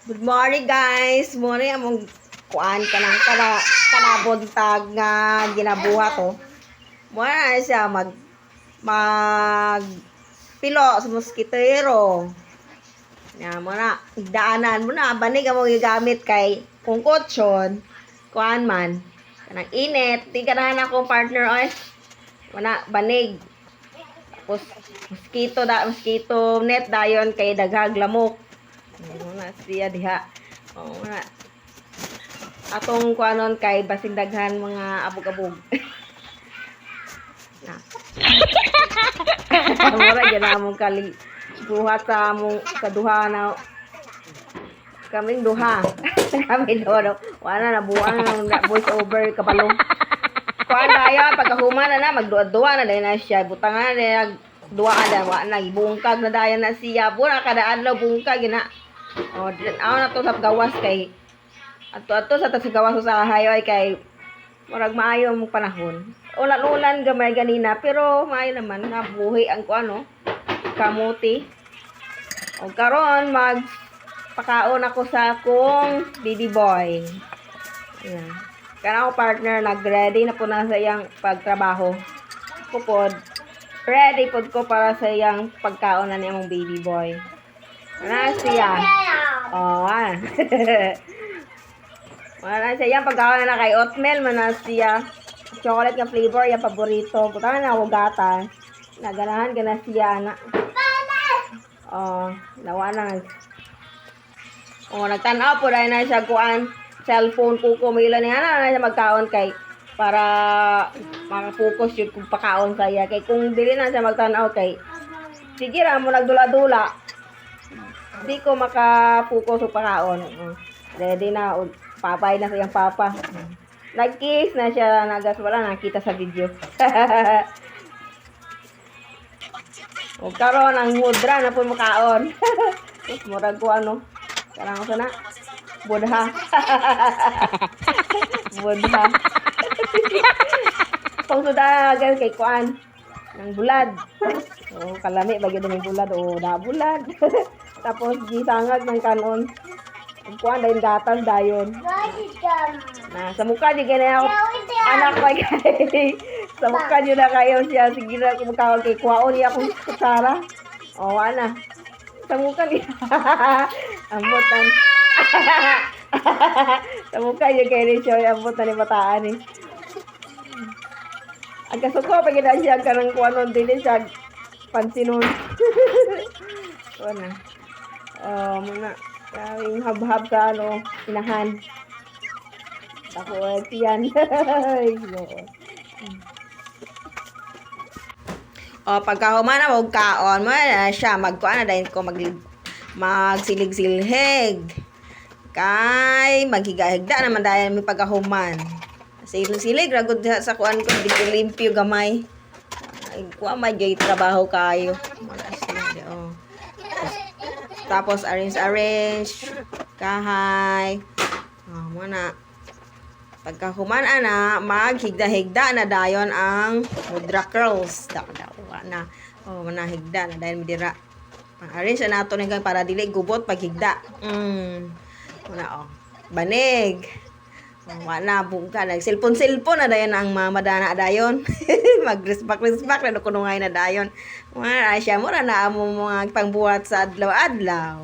Good morning guys. Morning among kuan ka ng kanabuntag nga ginabuhat to. Mo na siya mag pilo sa moskitero. Ya mo na daanan mo na banig mo gigamit kay kung kutsyon kuan man kanang init di ganahan akong partner oy. Wala banig. Tapos mosquito net dayon kay daghag lamok. Na siya diha. Oo na. Atong kuanon kay basing daghan mga abog-abog. Na. Mura gyud among kali buhat sa among sa duha na kaming duha. Kami duha. Wala na buang na voice over kabalo. Kuan dayon pagkahuman na magduwa-duwa na na siya butangan na duwa na wa na ibungkag na dayon na siya pura kada adlaw bungkag gina. Oh, ako na to sa gawas kay ato sa gawas sa hayoy kay murag maayo mo panahon. Ulan-ulan gamay ganina pero maayo naman nabuhi ang kuano kamuti. O karon pakaon ako sa akong baby boy. Ayan. Kana ako partner nag-ready na po na sa iyang pagtrabaho. Pupod ready pod ko para sa iyang pagkaon na niyang baby boy. Ano siya? Oh, wala siya yung pagkaon na kay oatmeal man na siya. Chocolate nga flavor yung paborito. Buta na ako gata. Naganahan ka na siya na. Oh, nawa na. Oh, nagtanaw po dahil na siya kuan cellphone ko kumila niya na siya magkaon kay para makapokus yun kung pakaon saya kay kung dili na siya magtanaw kay sige ra mo nagdula-dula di ko makapokus sa pakaon. Ready na papay na sa iyang papa. Nag-kiss na siya nagas wala nakita sa video. O karon ang mudra na po makaon. Murag ko ano. Karang ko na. Budha. Budha. Pang sudagan kay kuan ng bulad. O kalami bagay din bulad o da bulad. Tapos gisangag ng kanon. Ang kuan dayon gatas dayon. Na sa mukha di ganay ako anak ko kay. Sa mukha niyo na kayo siya sige na kumakaon kay kuwaon niya akong kutsara. O ana. Sa mukha niya. Ambotan. Sa mukha niya kay ni siya ambotan ni bataan ni. Ang kasuko pag ina siya kanang kuanon din siya pansinon. Wala. Muna kaming hab-hab sa ano, inahan. Ako siyan. O pagkahuman na og kaon mo na siya magkuan na dayon ko magsilig-silhig. Kay maghiga-higda naman dayon mi pagkahuman. Silig ragod sa kuan ko dito limpyo gamay. Ay kuan may trabaho kayo. Oh. Tapos arrange kahay. Muna pagkahuman ana maghigda-higda na dayon ang mudra curls daw na manahigda na dayon midira arrange na nato ni para dili gubot paghigda muna banig wala bungka nag cellphone na dayon ang mamadana dayon magrespak na kunungay na dayon wala siya mura na amo mga pangbuhat sa adlaw-adlaw.